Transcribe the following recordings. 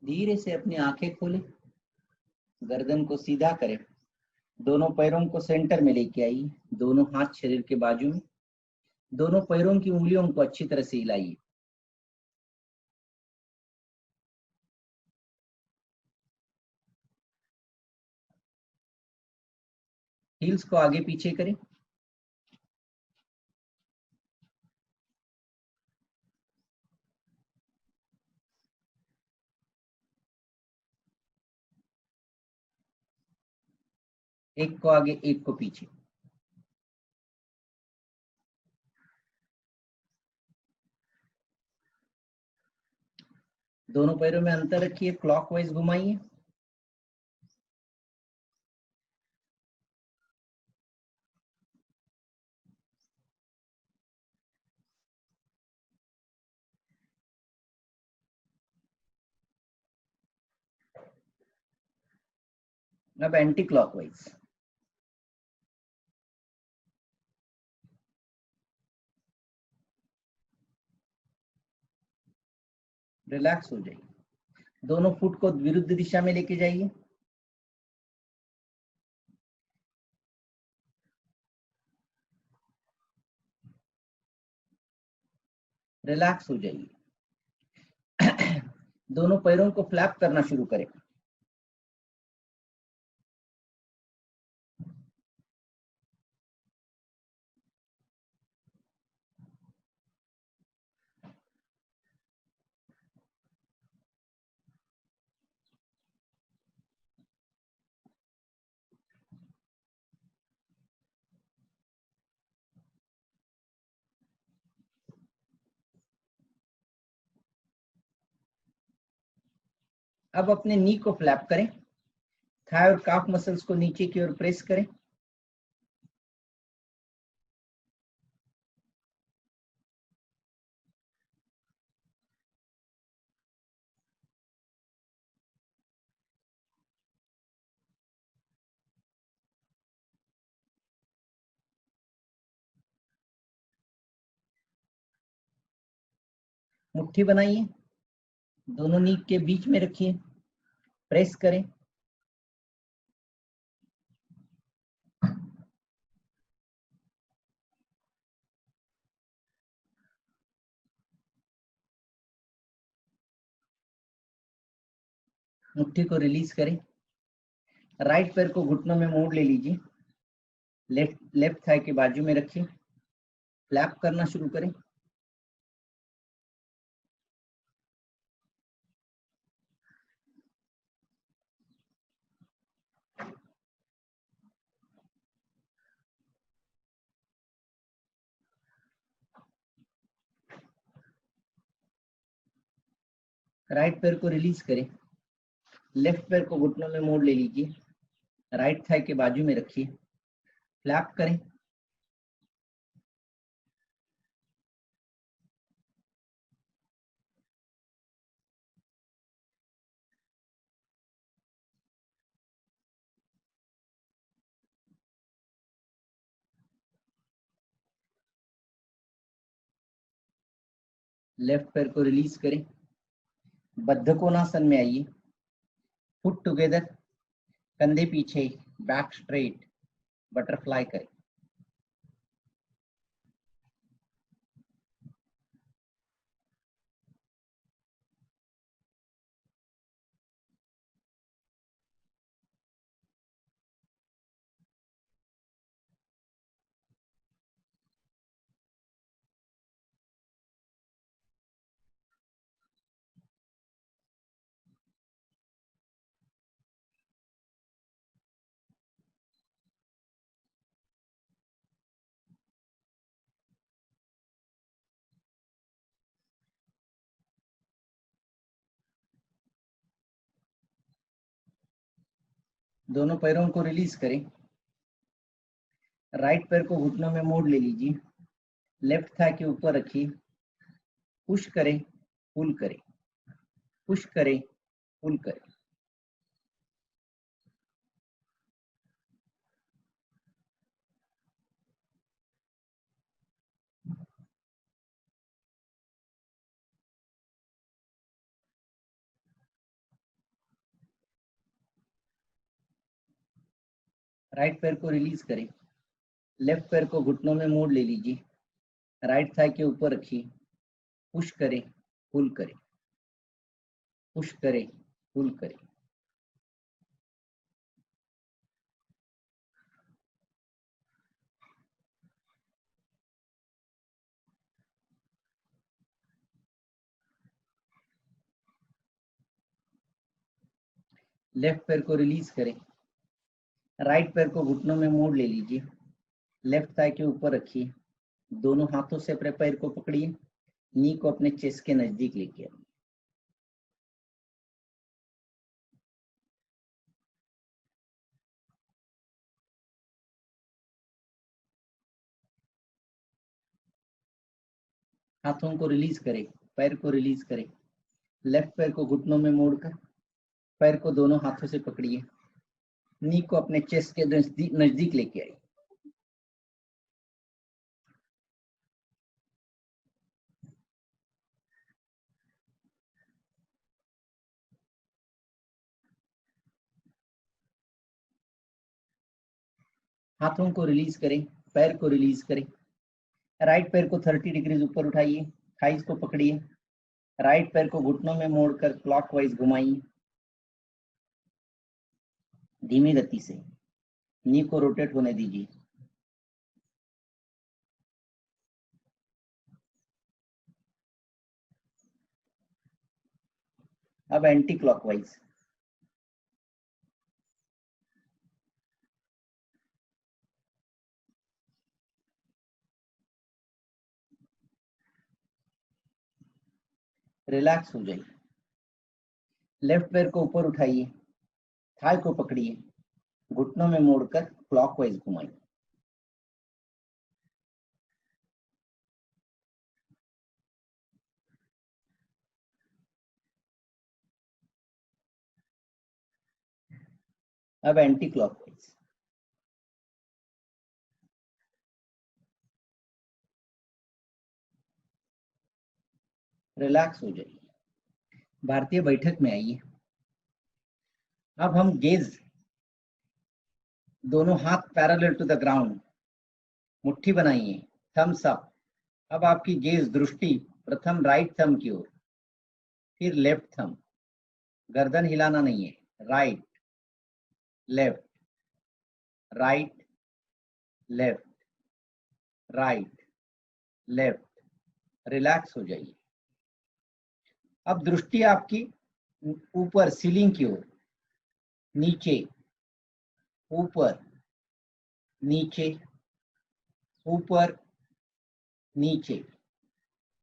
धीरे से अपनी आंखें खोले, गर्दन को सीधा करें, दोनों पैरों को सेंटर में लेके आइए, दोनों हाथ शरीर के बाजू में, दोनों पैरों की उंगलियों को अच्छी तरह से हिलाइए। हील्स को आगे पीछे करें। एक को आगे, एक को पीछे। दोनों पैरों में अंतर रखिए, क्लॉकवाइज घुमाइए। अब एंटी क्लॉकवाइज। रिलैक्स हो जाइए, दोनों फुट को विरुद्ध दिशा में लेके जाइए। रिलैक्स हो जाइए। दोनों पैरों को फ्लैप करना शुरू करें। अब अपने नी को फ्लैप करें, थाई और काफ मसल्स को नीचे की ओर प्रेस करें। मुट्ठी बनाइए, दोनों नी के बीच में रखिए, प्रेस करें। मुट्ठी को रिलीज करें, राइट पैर को घुटनों में मोड़ ले लीजिए, लेफ्ट थाई के बाजू में रखिए, फ्लैप करना शुरू करें। राइट पैर को रिलीज करें, लेफ्ट पैर को घुटनों में मोड़ ले लीजिए, राइट थाई के बाजू में रखिए, फ्लैप करें। लेफ्ट पैर को रिलीज करें, बद्ध कोणासन में आइए, फुट टुगेदर, कंधे पीछे, बैक स्ट्रेट, बटरफ्लाई करें। दोनों पैरों को रिलीज करें, राइट पैर को घुटनों में मोड़ ले लीजिए, लेफ्ट थाई के ऊपर रखिए, पुश करें, पुल करें, पुश करें, पुल करें। राइट पैर को रिलीज करें, लेफ्ट पैर को घुटनों में मोड़ ले लीजिए, राइट थाई के ऊपर रखिए, पुश करें, पुल करें, पुश करें, पुल करें। लेफ्ट पैर को रिलीज करें, राइट पैर को घुटनों में मोड़ ले लीजिए, लेफ्ट थाई के ऊपर रखिए, दोनों हाथों से अपने पैर को पकड़िए, नी को अपने चेस्ट के नजदीक लेके आइए। हाथों को रिलीज करें, पैर को रिलीज करें, लेफ्ट पैर को घुटनों में मोड़कर पैर को दोनों हाथों से पकड़िए, नी को अपने चेस्ट के नजदीक लेके आइए। हाथों को रिलीज करें, पैर को रिलीज करें, राइट पैर को 30 डिग्री ऊपर उठाइए, थाइस को पकड़िए, राइट पैर को घुटनों में मोड़कर क्लॉकवाइज घुमाइए, धीमी गति से नी को रोटेट होने दीजिए। अब एंटी क्लॉकवाइज, रिलैक्स हो जाइए, लेफ्ट पैर को ऊपर उठाइए, थाई को पकड़िए, घुटनों में मोड़कर क्लॉकवाइज घुमाइए। अब एंटी क्लॉकवाइज, रिलैक्स हो जाइए, भारतीय बैठक में आइए। अब हम गेज, दोनों हाथ पैरेलल टू द ग्राउंड, मुट्ठी बनाइए, थम्स अप। अब आपकी गेज, दृष्टि प्रथम राइट थंब की ओर, फिर लेफ्ट थंब, गर्दन हिलाना नहीं है, right left, right left, right left, relax हो जाइए। अब दृष्टि आपकी ऊपर सीलिंग की ओर, नीचे, ऊपर, नीचे, ऊपर, नीचे,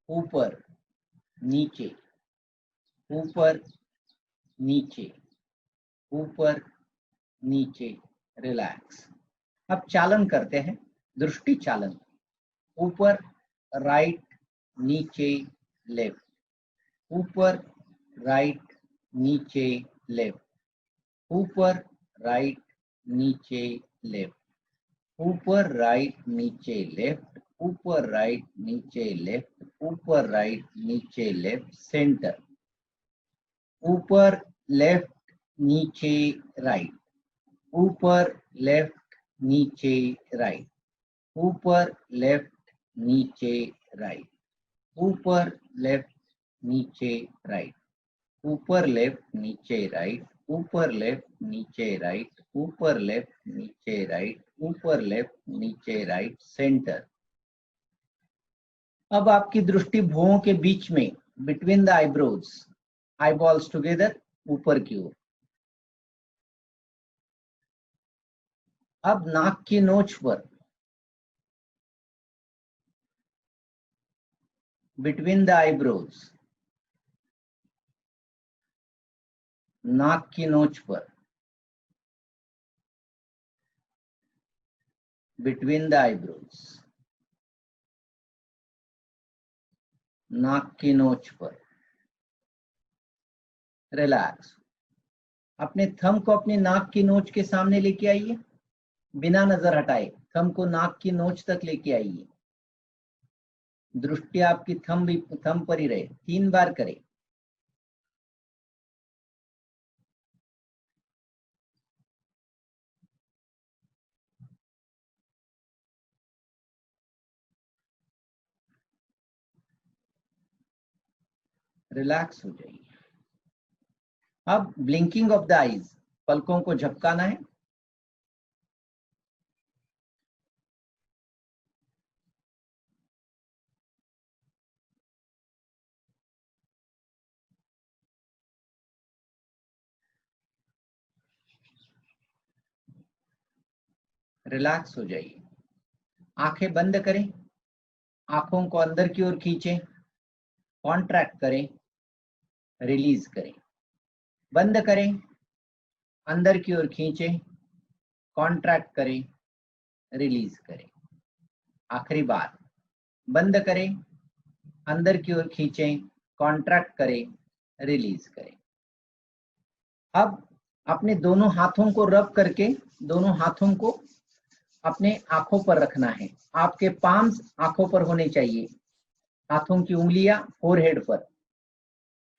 ऊपर, नीचे, ऊपर, नीचे, ऊपर, नीचे, रिलैक्स। अब चालन करते हैं, दृष्टि चालन, ऊपर, राइट, नीचे, लेफ्ट, ऊपर, राइट, नीचे, लेफ्ट, ऊपर, राइट, नीचे, लेफ्ट, ऊपर, राइट, नीचे, लेफ्ट, ऊपर, राइट, नीचे, लेफ्ट, ऊपर, राइट, नीचे, लेफ्ट, सेंटर, ऊपर, लेफ्ट, नीचे, राइट, ऊपर, लेफ्ट, नीचे, राइट, ऊपर, लेफ्ट, नीचे, राइट, ऊपर, लेफ्ट, नीचे, राइट, ऊपर, लेफ्ट, नीचे, राइट, ऊपर, लेफ्ट, नीचे, राइट, ऊपर, लेफ्ट, नीचे, राइट, ऊपर, लेफ्ट, नीचे, राइट, सेंटर। अब आपकी दृष्टि भुवों के बीच में, between the eyebrows, eyeballs together, ऊपर की ओर। अब नाक की नोच पर, बिटवीन द आईब्रोज, नाक की नोच पर, बिटवीन द आईब्रोज, नाक की नोच पर, रिलैक्स। अपने थंब को अपनी नाक की नोच के सामने लेके आइए, बिना नजर हटाए थंब को नाक की नोच तक लेके आइए, दृष्टि आपकी थंब पर ही रहे, 3 बार करें। रिलैक्स हो जाइए। अब ब्लिंकिंग ऑफ द आईज, पलकों को झपकाना है। रिलैक्स हो जाइए। आंखें बंद करें, आंखों को अंदर की ओर खींचें, कॉन्ट्रैक्ट करें, रिलीज करें। बंद करें, अंदर की ओर खींचें, कॉन्ट्रैक्ट करें, रिलीज करें। आखिरी बार, बंद करें, अंदर की ओर खींचें, कॉन्ट्रैक्ट करें, रिलीज करें। अब अपने दोनों हाथों को रब करके दोनों हाथों को अपने आंखों पर रखना है। आपके पाम्स आंखों पर होने चाहिए, हाथों की उंगलियां फोरहेड पर।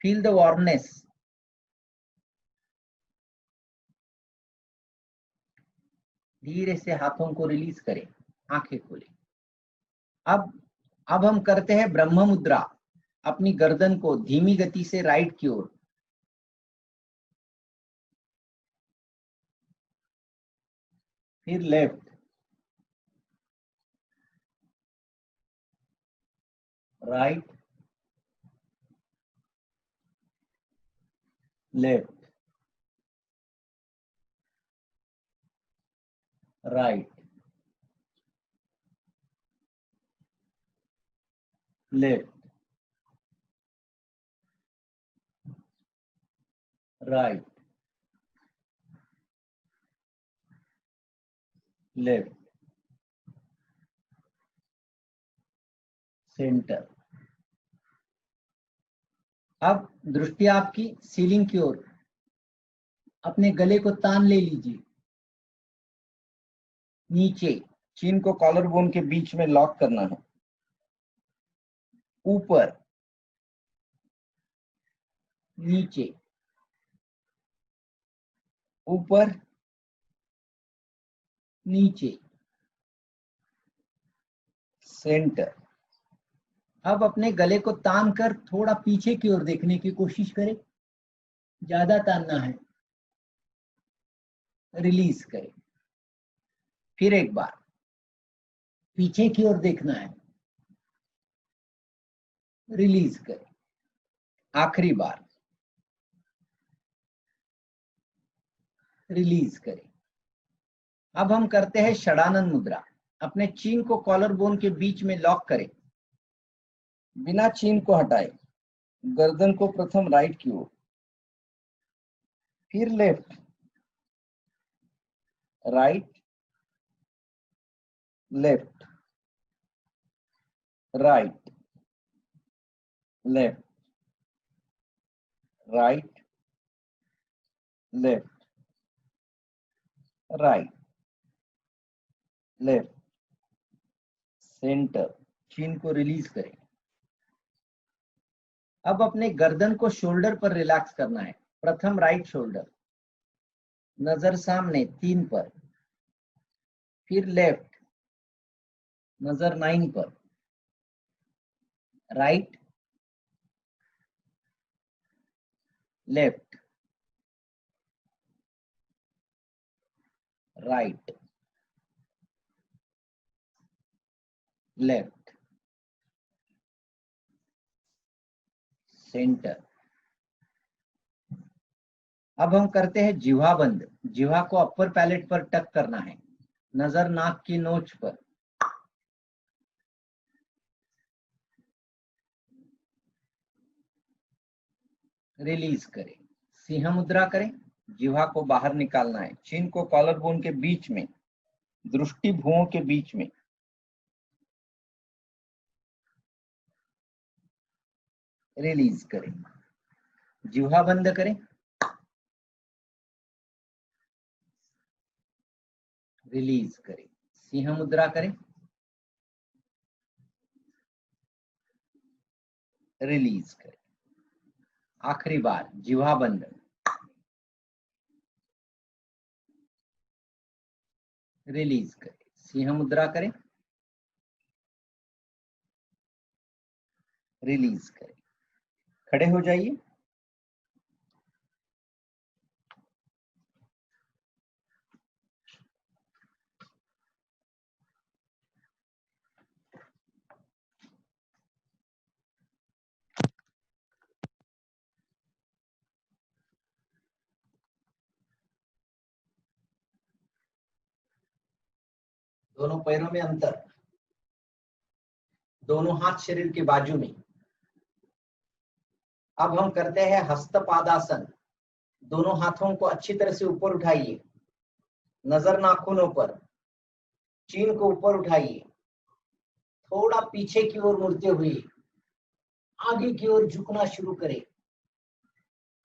Feel the warmness. धीरे से हाथों को रिलीज करें, आंखें खोलें। अब हम करते हैं ब्रह्म मुद्रा। अपनी गर्दन को धीमी गति से राइट की ओर, फिर left, right, left, right, left, right, left, centre. अब दृष्टि आपकी सीलिंग की ओर, अपने गले को तान ले लीजिए। नीचे चिन को कॉलर बोन के बीच में लॉक करना है। ऊपर, नीचे, ऊपर, नीचे, सेंटर। अब अपने गले को तान कर थोड़ा पीछे की ओर देखने की कोशिश करें, ज्यादा तानना है, रिलीज करें। फिर एक बार पीछे की ओर देखना है, रिलीज करें। आखिरी बार, रिलीज करें। अब हम करते हैं षडानंद मुद्रा। अपने चीन को कॉलर बोन के बीच में लॉक करें, बिना चीन को हटाए। गर्दन को प्रथम राइट की ओर, फिर left, right, left, right, left, right, left, right, left, centre. चीन को रिलीज करें। अब अपने गर्दन को शोल्डर पर रिलैक्स करना है। प्रथम राइट शोल्डर, नजर सामने 3 पर, फिर लेफ्ट, नजर 9 पर, right, left, right, left, centre. अब हम करते हैं जिह्वा बंद। जिह्वा को अपर पैलेट पर टक करना है, नजर नाक की नोच पर। रिलीज करें, सिंह मुद्रा करें। जिह्वा को बाहर निकालना है, चिन को कॉलर बोन के बीच में, दृष्टि भुवों के बीच में। रिलीज करें, जिह्वा बंद करें, रिलीज करें, सिंह मुद्रा करें, रिलीज करें। आखिरी बार जिह्वा बंद, रिलीज करें, सिंह मुद्रा करें, रिलीज करें। खड़े हो जाइए। दोनों पैरों में अंतर, दोनों हाथ शरीर के बाजू में। अब हम करते हैं हस्तपादासन। दोनों हाथों को अच्छी तरह से ऊपर उठाइए, नजर नाखूनों पर, चीन को ऊपर उठाइए, थोड़ा पीछे की ओर मुड़ते हुए आगे की ओर झुकना शुरू करें।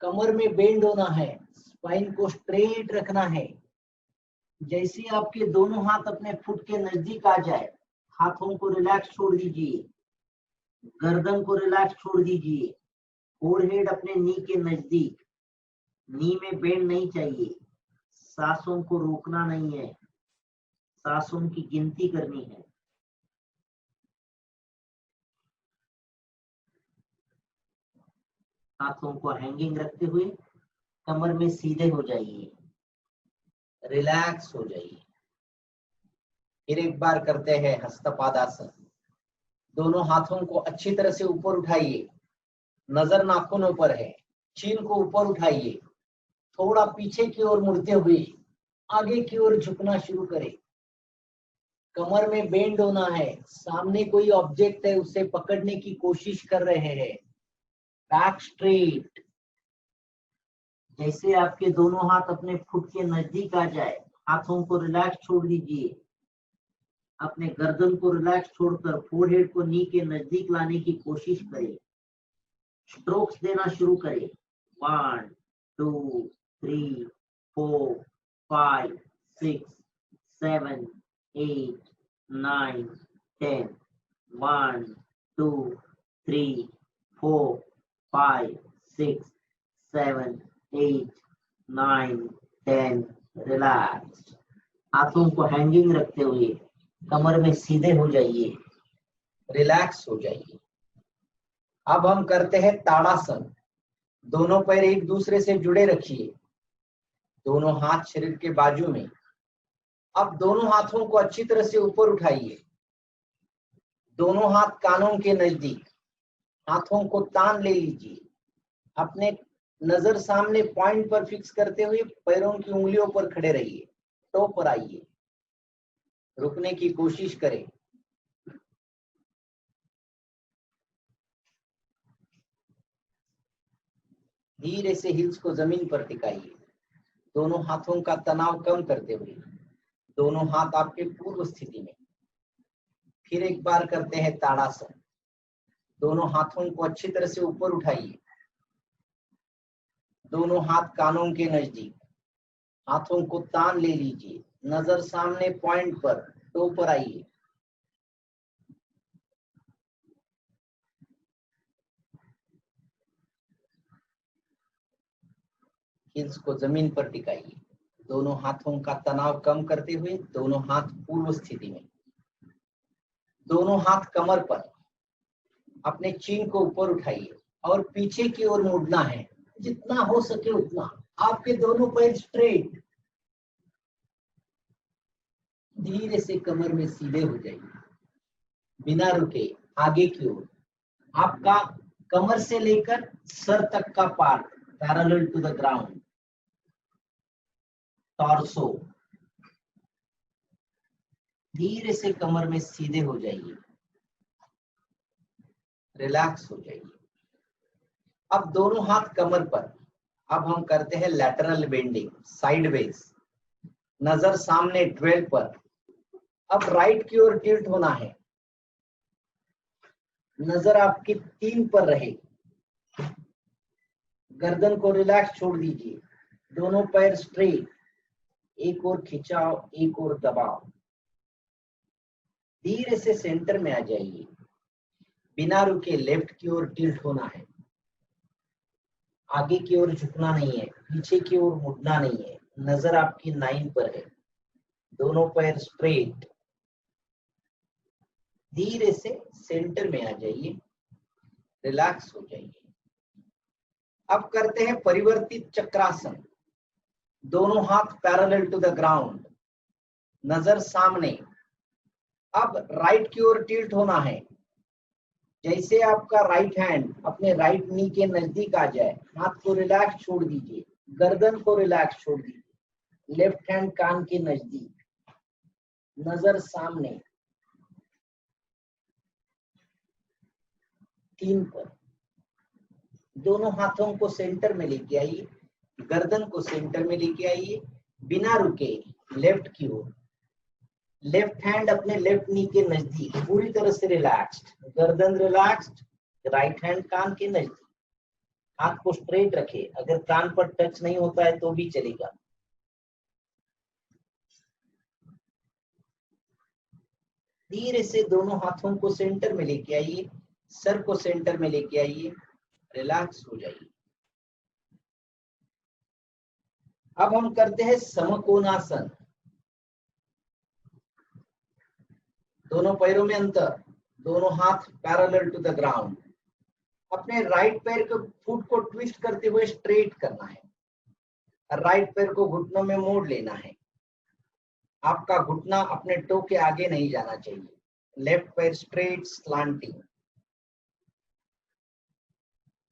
कमर में बेंड होना है, स्पाइन को स्ट्रेट रखना है। जैसे आपके दोनों हाथ अपने फुट के नजदीक आ जाए, हाथों को रिलैक्स छोड़ दीजिए, गर्दन को रिलैक्स छोड़ दीजिए, फोरहेड अपने नी के नजदीक, नी में बेंड नहीं चाहिए, सांसों को रोकना नहीं है, सांसों की गिनती करनी है। हाथों को हैंगिंग रखते हुए कमर में सीधे हो जाइए, रिलैक्स हो जाइए। फिर एक बार करते हैं हस्तपादासन। दोनों हाथों को अच्छी तरह से ऊपर उठाइए, नजर नाखूनों पर है, चीन को ऊपर उठाइए, थोड़ा पीछे की ओर मुड़ते हुए आगे की ओर झुकना शुरू करें। कमर में बेंड होना है, सामने कोई ऑब्जेक्ट है उसे पकड़ने की कोशिश कर रहे हैं। Back straight. जैसे आपके दोनों हाथ अपने फुट के नजदीक आ जाए, हाथों को रिलैक्स छोड़ दीजिए, अपने गर्दन को रिलैक्स छोड़कर फोरहेड को नी के नजदीक लाने की कोशिश करें। स्ट्रोक्स देना शुरू करें। 1 2 3 4 5 6 7 8 9 10। 1 2 3 4 5 6 7 8 9 10। रिलैक्स। हाथों को हैंगिंग रखते हुए कमर में सीधे हो जाइए, रिलैक्स हो जाइए। अब हम करते हैं ताड़ासन। दोनों पैर एक दूसरे से जुड़े रखिए, दोनों हाथ शरीर के बाजू में। अब दोनों हाथों को अच्छी तरह से ऊपर उठाइए, दोनों हाथ कानों के नजदीक, हाथों को तान ले लीजिए। अपने नजर सामने पॉइंट पर फिक्स करते हुए पैरों की उंगलियों पर खड़े रहिए, टो पर आइए, रुकने की कोशिश करें। धीरे से हिल्स को जमीन पर टिकाइए, दोनों हाथों का तनाव कम करते हुए, दोनों हाथ आपके पूर्व स्थिति में। फिर एक बार करते हैं ताड़ासन। दोनों हाथों को अच्छी तरह से ऊपर उठाइए, दोनों हाथ कानों के नजदीक, हाथों को तान ले लीजिए, नजर सामने पॉइंट पर, टो पर आइए। हिल्स को जमीन पर टिकाइए, दोनों हाथों का तनाव कम करते हुए, दोनों हाथ पूर्व स्थिति में। दोनों हाथ कमर पर, अपने चीन को ऊपर उठाइए और पीछे की ओर मुड़ना है, जितना हो सके उतना। आपके दोनों पैर स्ट्रेट। धीरे से कमर में सीधे हो जाइए, बिना रुके आगे की ओर। आपका कमर से लेकर सर तक का part parallel to the ground, torso. धीरे से कमर में सीधे हो जाइए, रिलैक्स हो जाइए। अब दोनों हाथ कमर पर। अब हम करते हैं लैटरल बेंडिंग, साइडवेज, नजर सामने 12 पर। अब राइट की ओर टिल्ट होना है, नजर आपकी 3 पर रहे। गर्दन को रिलैक्स छोड़ दीजिए, दोनों पैर स्ट्रेट, एक और खिंचाव, एक और दबाव। धीरे से सेंटर में आ जाइए, बिना रुके लेफ्ट की ओर टिल्ट होना है, आगे की ओर झुकना नहीं है, पीछे की ओर मुड़ना नहीं है। नजर आपकी 9 पर है, दोनों पैर स्ट्रेट। धीरे से सेंटर में आ जाइए, रिलैक्स हो जाइए। अब करते हैं परिवर्तित चक्रासन। दोनों हाथ पैरेलल टू द ग्राउंड, नजर सामने। अब राइट की ओर टिल्ट होना है। जैसे आपका राइट हैंड अपने राइट नी के नजदीक आ जाए, हाथ को रिलैक्स छोड़ दीजिए, गर्दन को रिलैक्स छोड़ दीजिए। लेफ्ट हैंड कान के नजदीक, नजर सामने, 3 पर। दोनों हाथों को सेंटर में लेके आइए, गर्दन को सेंटर में लेके आइए, बिना रुके लेफ्ट की ओर। लेफ्ट हैंड अपने लेफ्ट नी के नजदीक, पूरी तरह से रिलैक्स्ड, गर्दन रिलैक्स्ड, राइट हैंड कान के नजदीक। हाथ को स्ट्रेट रखे, अगर कान पर टच नहीं होता है तो भी चलेगा। धीरे से दोनों हाथों को सेंटर में लेके आइए, सर को सेंटर में लेके आइए, रिलैक्स हो जाइए। अब हम करते हैं समकोणासन। दोनों पैरों में अंतर, दोनों हाथ पैरेलल टू द ग्राउंड। अपने राइट पैर को, फुट को ट्विस्ट करते हुए स्ट्रेट करना है। राइट पैर को घुटनों में मोड़ लेना है। आपका घुटना अपने टो के आगे नहीं जाना चाहिए। लेफ्ट पैर स्ट्रेट स्लांटिंग,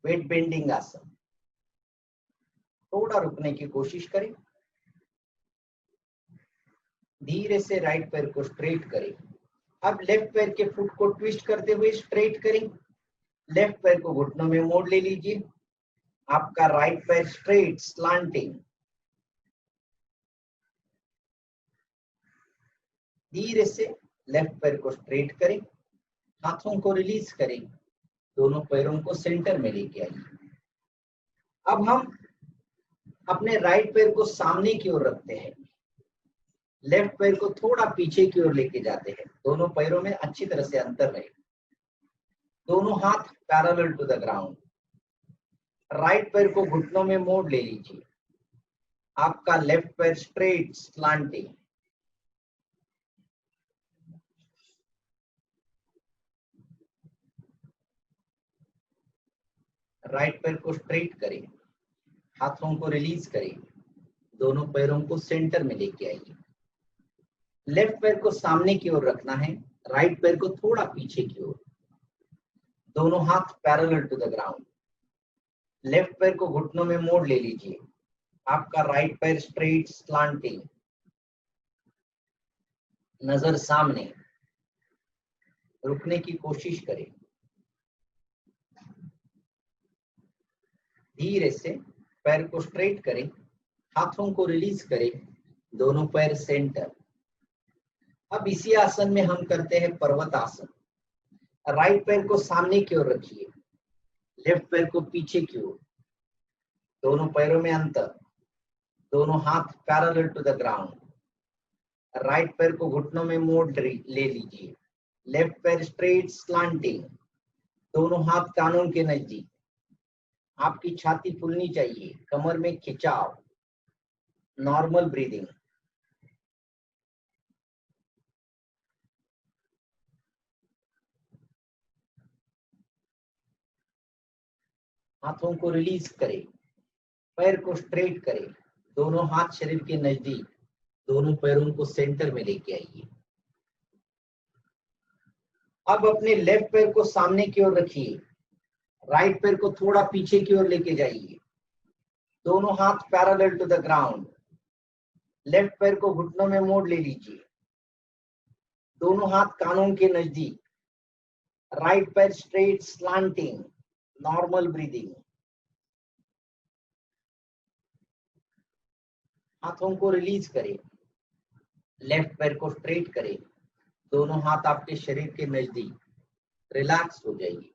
वेट बेंडिंग आसन। थोड़ा रुकने की कोशिश करें। धीरे से राइट पैर को स्ट्रेट करें। अब लेफ्ट पैर के फुट को ट्विस्ट करते हुए स्ट्रेट करें। लेफ्ट पैर को घुटनों में मोड़ ले लीजिए। आपका राइट पैर स्ट्रेट स्लांटिंग। धीरे से लेफ्ट पैर को स्ट्रेट करें, हाथों को रिलीज करें, दोनों पैरों को सेंटर में लेके आइए। अब हम अपने राइट पैर को सामने की ओर रखते हैं, लेफ्ट पैर को थोड़ा पीछे की ओर लेके जाते हैं। दोनों पैरों में अच्छी तरह से अंतर रहे। दोनों हाथ parallel to the ground. Right पैर को घुटनों में मोड़ ले लीजिए। आपका लेफ्ट पैर स्ट्रेट स्लांटिंग। राइट पैर को स्ट्रेट करें, हाथों को रिलीज करें, दोनों पैरों को सेंटर में लेके आइए। लेफ्ट पैर को सामने की ओर रखना है, राइट पैर को थोड़ा पीछे की ओर। दोनों हाथ parallel to the ground. Left पैर को घुटनों में मोड़ ले लीजिए। आपका राइट पैर स्ट्रेट स्लांटिंग, नजर सामने। रुकने की कोशिश करें। धीरे से पैर को स्ट्रेट करें, हाथों को रिलीज करें, दोनों पैर सेंटर। अब इसी आसन में हम करते हैं पर्वत आसन। राइट पैर को सामने की ओर रखिए, लेफ्ट पैर को पीछे की ओर, दोनों पैरों में अंतर, दोनों हाथ parallel to the ground. Right पैर को घुटनों में मोड़ ले लीजिए। लेफ्ट पैर स्ट्रेट स्लांटिंग, दोनों हाथ कानों के नजदीक। आपकी छाती फूलनी चाहिए, कमर में खिंचाव, नॉर्मल ब्रीदिंग। हाथों को रिलीज करें, पैर को स्ट्रेट करें, दोनों हाथ शरीर के नजदीक, दोनों पैरों को सेंटर में लेके आइए। अब अपने लेफ्ट पैर को सामने की ओर रखिए, राइट पैर को थोड़ा पीछे की ओर लेके जाइए, दोनों हाथ parallel to the ground. Left पैर को घुटनों में मोड़ ले लीजिए, दोनों हाथ कानों के नजदीक। राइट पैर स्ट्रेट स्लांटिंग, नॉर्मल ब्रीदिंग। हाथों को रिलीज करें, लेफ्ट पैर को स्ट्रेट करें, दोनों हाथ आपके शरीर के नजदीक, रिलैक्स हो जाइए।